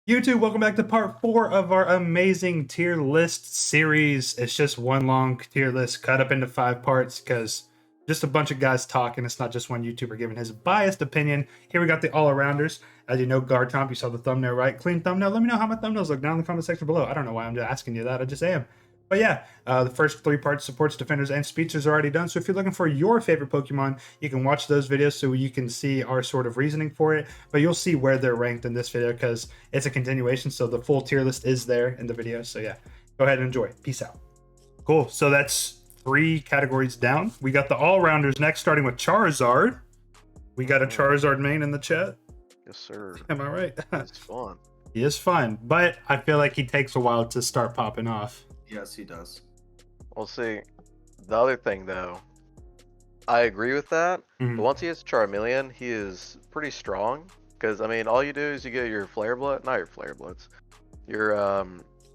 YouTube, welcome back to part 4 of our amazing tier list series. It's just one long tier list cut up into 5 parts because just a bunch of guys talking. It's not just one YouTuber giving his biased opinion. Here we got the all-arounders. As you know, Garchomp, you saw the thumbnail, right? Clean thumbnail. Let me know how my thumbnails look down in the comment section below. I don't know why I'm just asking you that. I just am. But yeah, the first 3 parts, supports, defenders, and speeches are already done. So if you're looking for your favorite Pokemon, you can watch those videos so you can see our sort of reasoning for it. But you'll see where they're ranked in this video because it's a continuation. So the full tier list is there in the video. So yeah, go ahead and enjoy. Peace out. Cool. So that's 3 categories down. We got the all-rounders next, starting with Charizard. We got a Charizard main in the chat. Yes, sir. Am I right? It's fun. He is fun, but I feel like he takes a while to start popping off. Yes, he does. We'll see. The other thing, though, I agree with that. Mhm. But once he hits Charmeleon, he is pretty strong. Because, I mean, all you do is you get your Flare Blood. Not your Flare Bloods. Your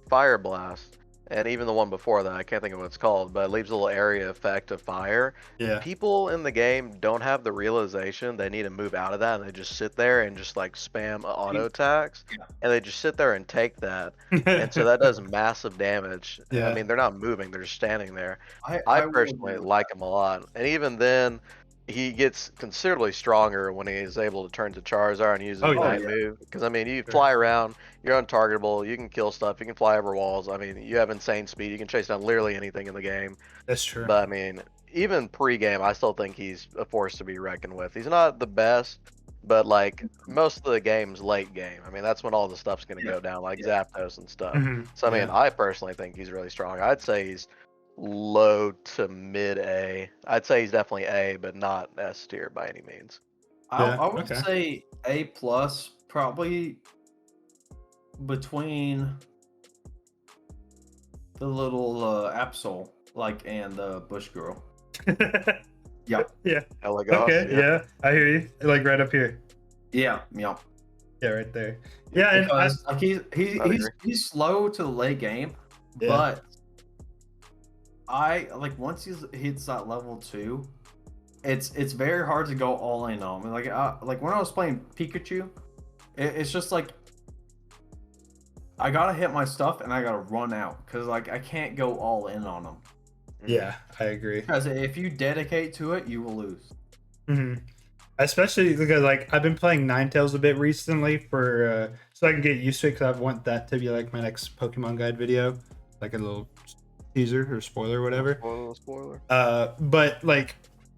Fire Blast. And even the one before that, I can't think of what it's called, but it leaves a little area effect of fire. Yeah. People in the game don't have the realization they need to move out of that, and they just sit there and just like spam auto attacks, Yeah. and they just sit there and take that, and so that does massive damage. Yeah. I mean, they're not moving; they're just standing there. I will personally agree with like that. him a lot, and even then, he gets considerably stronger when he is able to turn to Charizard and use his Oh, yeah. Night Yeah. move. Because I mean, you Sure. fly around, you're untargetable, you can kill stuff, you can fly over walls. I mean, you have insane speed, you can chase down literally anything in the game. That's true. But I mean, even pre-game, I still think he's a force to be reckoned with. He's not the best, but like most of the game's late game. I mean, that's when all the stuff's gonna go down, like Zapdos and stuff. Mhm. So I mean, Yeah. I personally think he's really strong. I'd say he's low to mid A. I'd say he's definitely A, but not S tier by any means. Yeah, I would okay. say A plus, probably between the little Absol, like, and the Bush Girl. Yeah, Yeah. Elagos, Okay. Yeah. I hear you. Like right up here. yeah. Yeah, right there. Yeah, and Because like I agree. he's slow to the late game, Yeah. but I like once he hits that level 2, it's very hard to go all in on him. Like when I was playing Pikachu, it's just like I gotta hit my stuff and I gotta run out because like I can't go all in on him. Yeah, I agree. Because if you dedicate to it, you will lose. hmm Especially because like I've been playing Ninetales a bit recently for so I can get used to it because I want that to be like my next Pokemon guide video, like a little teaser or spoiler or whatever. Spoiler. But like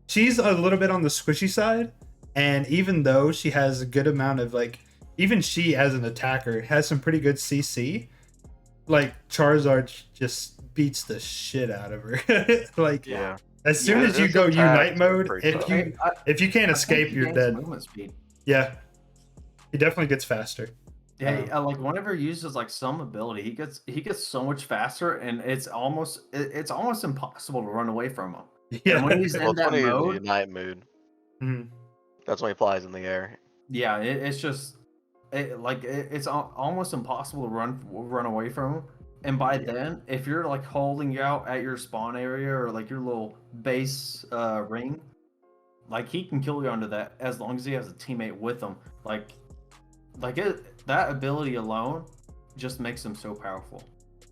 she's a little bit on the squishy side, and even though she has a good amount of like, even she as an attacker has some pretty good CC. Like Charizard just beats the shit out of her. Like Yeah. as soon Yeah, as you his go attacks Unite are mode, pretty if tough. you I if you can't think escape, he you're gains dead. movement speed. Yeah, he definitely gets faster. Yeah, like whenever he uses like some ability, he gets so much faster, and it's almost impossible to run away from him. Yeah. And when he's Well, in it's when that he's in the mode, Unite mood. Mhm. That's when he flies in the air. yeah, it's just it's almost impossible to run away from him. And by then, if you're like holding out at your spawn area or like your little base ring, like he can kill you under that as long as he has a teammate with him. That ability alone just makes him so powerful.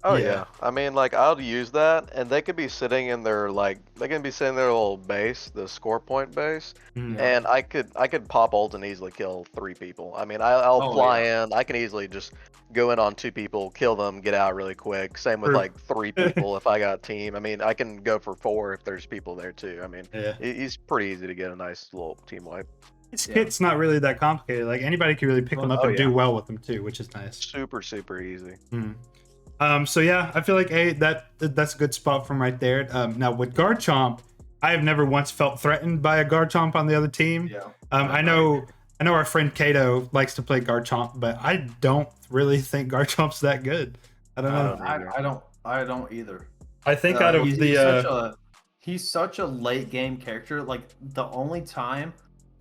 Oh Yeah. yeah. I mean, like I'll use that, and they could be sitting in their little base, the score point base, Mhm. and I could pop ult and easily kill 3 people. I mean, I'll Oh, fly in. I can easily just go in on 2 people, kill them, get out really quick. Same with True. like 3 people if I got team. I mean, I can go for 4 if there's people there too. I mean, Yeah, he's pretty easy to get a nice little team wipe. his Yeah. kit's not really that complicated. Like anybody can really pick them up Oh, and do yeah. well with them too, which is nice. Super easy. So yeah, I feel like that's a good spot from right there. Now with Garchomp, I have never once felt threatened by a Garchomp on the other team. Yeah. I know our friend Kato likes to play Garchomp, but I don't really think Garchomp's that good. I don't know. I don't either. I think out of He's such a late game character. Like the only time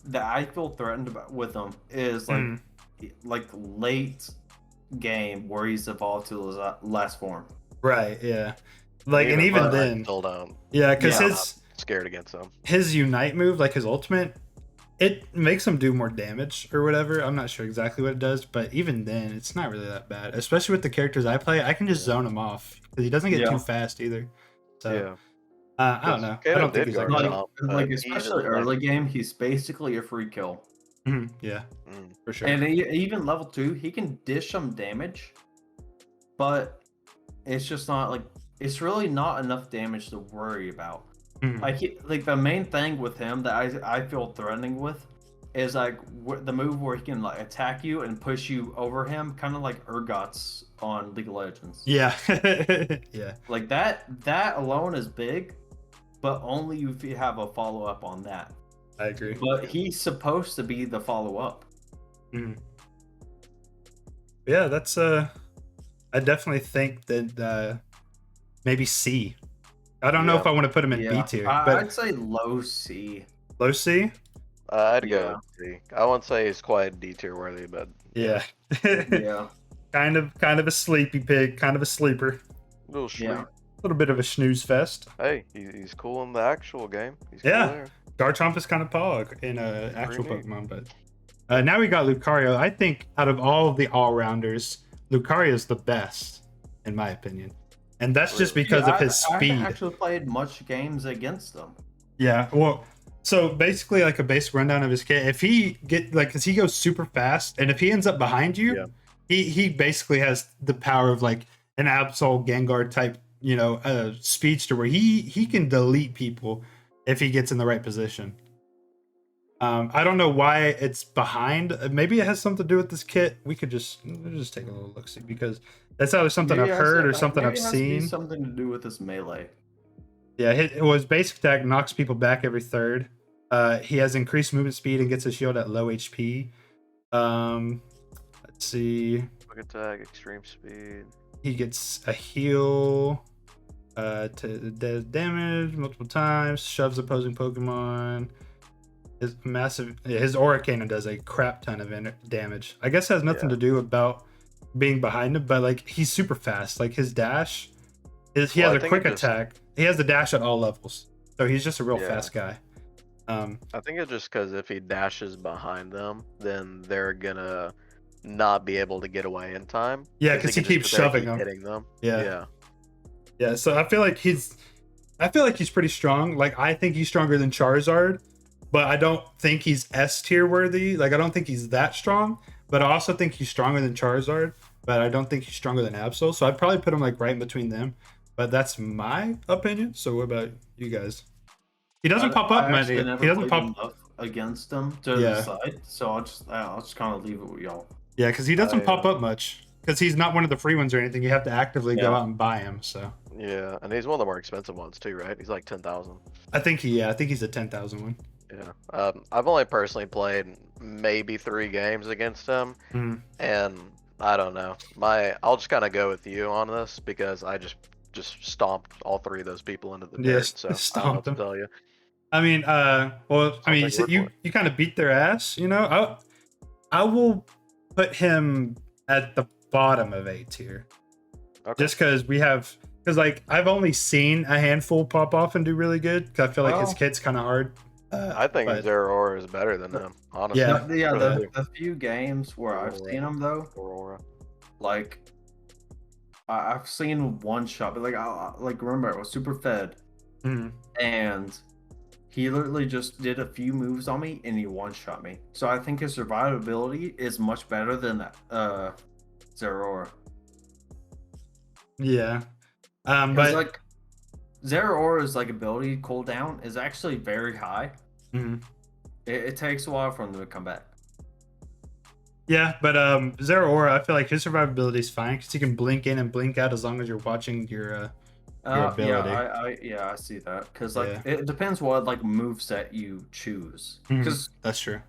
that I feel threatened with him is like late game where he's evolved to his last form. right, yeah, like and even I then, still don't. yeah, because Yeah. his Scared against him. his Unite move, like his ultimate, it makes him do more damage or whatever. I'm not sure exactly what it does, but even then, it's not really that bad. Especially with the characters I play, I can just zone him off because he doesn't get too Yeah. fast either. So Yeah. I don't 'Cause know. I Kato don't think did he's that Like, good. Garchomp, like but he especially just like early game, he's basically a free kill. Yeah, mm, for sure. And even level 2, he can dish some damage, but it's just not like it's really not enough damage to worry about. Mhm. Like the main thing with him that I feel threatening with is like the move where he can like attack you and push you over him, kind of like Urgot's on League of Legends. Yeah, yeah, Like that alone is big, but only if you have a follow up on that. I agree. But he's supposed to be the follow up. Mhm. Yeah, that's I definitely think that maybe C. I don't know Yeah. if I want to put him in B Yeah, tier, but I'd say low C. low C. I'd go Yeah. with C. I won't say he's quite D tier worthy, but Yeah, Yeah, kind of a sleepy pig, kind of a sleeper, little sleep. yeah. a little bit of a snooze fest. Hey, he's cool in the actual game. He's Yeah. cool there. Garchomp is kind of pog in actual Pretty neat. Pokemon, but now we got Lucario. I think out of all the all-rounders, Lucario is the best, in my opinion. And that's just Really? because Yeah, of his I speed. haven't actually played much games against them. Yeah, well, so basically like a basic rundown of his kit. If he cause he goes super fast, and if he ends up behind you, Yeah. he basically has the power of like an Absol Gengar type, speedster where he can delete people if he gets in the right position. I don't know why it's behind. Maybe it has something to do with this kit. We'll just take a little look see because that's either something Maybe I've it has heard to- or something maybe I've it has to be seen. something to do with this melee. Yeah, it was basic attack knocks people back every third. He has increased movement speed and gets a shield at low HP. Let's see. Quick attack, extreme speed. He gets a heal to does damage multiple times, shoves opposing Pokemon. His Aura Cannon does a crap ton of damage. I guess it has nothing Yeah. to do about being behind him, but like he's super fast. Like his dash he Well, has I a think quick it just- attack. He has the dash at all levels, so he's just a real Yeah. fast guy. I think it's just because if he dashes behind them, then they're gonna not be able to get away in time. Yeah, because he can just keeps sit there and shoving keep them. hitting them. Yeah. Yeah. So I feel like he's pretty strong. Like I think he's stronger than Charizard, but I don't think he's S tier worthy. Like I don't think he's that strong, but I also think he's stronger than Charizard, but I don't think he's stronger than Absol. So I'd probably put him like right in between them. But that's my opinion. So what about you guys? He doesn't pop up I many. actually never He doesn't played pop. enough against them to Yeah. decide, so I'll just kind of leave it with y'all. Yeah, because he doesn't I, pop up much. Because he's not one of the free ones or anything. You have to actively go Yeah. out and buy him. So Yeah, and he's one of the more expensive ones too, right? He's like 10,000. I think he's a 10,000 one. Yeah. I've only personally played maybe 3 games against him, Mhm. and I don't know. I'll just kind of go with you on this because I just stomped all 3 of those people into the dirt. Yes, So I don't know what stomped to them. tell you. I mean, well, I mean, I'll take your word for you kind of beat their ass, you know. I will put him at the bottom of A tier, Okay. just because like I've only seen a handful pop off and do really good. Because I feel like his Well, kit's kind of hard. I think but- Zeraora is better than him, honestly. Yeah. The few games where I've Aurora. seen them though, Aurora. like I've seen one shot, but like remember it was super fed, Mhm. and he literally just did a few moves on me and he one shot me. So I think his survivability is much better than Zeraora. Yeah. But But like Zeraora's like ability cooldown is actually very high. mhm. It takes a while for him to come back. Yeah, but Zeraora, I feel like his survivability is fine because he can blink in and blink out as long as you're watching your ability. I see that because like Yeah. it depends what like move set you choose. Mhm. Because That's true.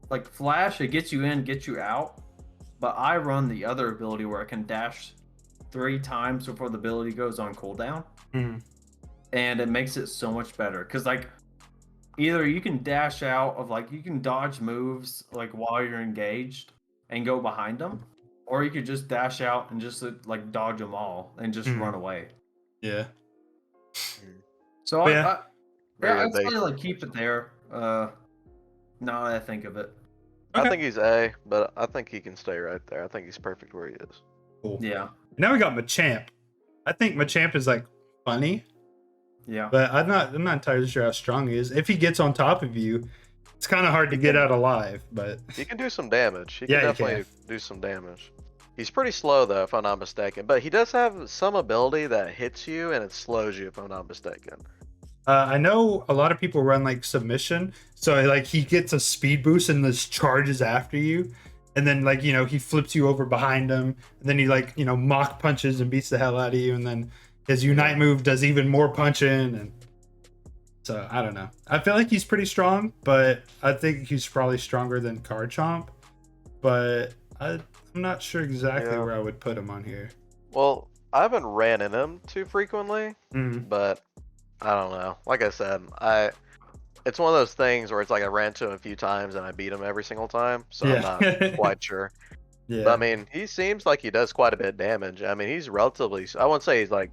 like Flash, it gets you in, gets you out, but I run the other ability where I can dash 3 times before the ability goes on cooldown, Mhm. and it makes it so much better. Because like either you can dash out of like you can dodge moves like while you're engaged and go behind them, or you could just dash out and just like dodge them all and just Mhm. run away. Yeah. So But yeah. yeah, Very I'd say basic. like keep it there. Now that I think of it. I Okay. think he's A, but I think he can stay right there. I think he's perfect where he is. Cool. Yeah. Now we got Machamp. I think Machamp is like funny, Yeah. but I'm not entirely sure how strong he is. If he gets on top of you, it's kind of hard to get out alive. But He can do some damage. He can Yeah, he definitely do some damage. He's pretty slow though, if I'm not mistaken. But he does have some ability that hits you and it slows you, if I'm not mistaken. I know a lot of people run like submission, so like he gets a speed boost and this charges after you, and then like he flips you over behind him, and then he like mock punches and beats the hell out of you, and then his unite move does even more punching, and so I don't know. I feel like he's pretty strong, but I think he's probably stronger than Garchomp, but I'm not sure exactly Yeah. where I would put him on here. Well, I haven't ran in him too frequently, Mhm. but I don't know. Like I said, it's one of those things where it's like I ran to him a few times and I beat him every single time, so I'm not quite sure. Yeah. But I mean, he seems like he does quite a bit of damage. I mean, he's relatively, I wouldn't say he's like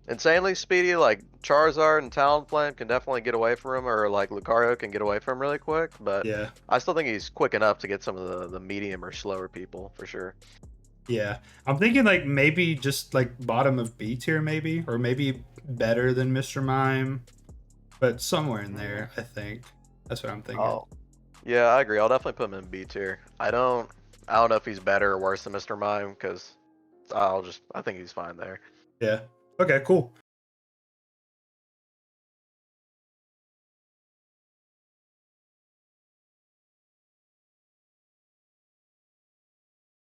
insanely speedy, like Charizard and Talonflame can definitely get away from him, or like Lucario can get away from him really quick, but Yeah. I still think he's quick enough to get some of the medium or slower people for sure. Yeah, I'm thinking like maybe just like bottom of B tier, maybe, or maybe better than Mr. Mime, but somewhere in there, I think. That's what I'm thinking. Oh, yeah, I agree. I'll definitely put him in B tier. I don't know if he's better or worse than Mr. Mime, because I think he's fine there. Yeah. Okay, cool.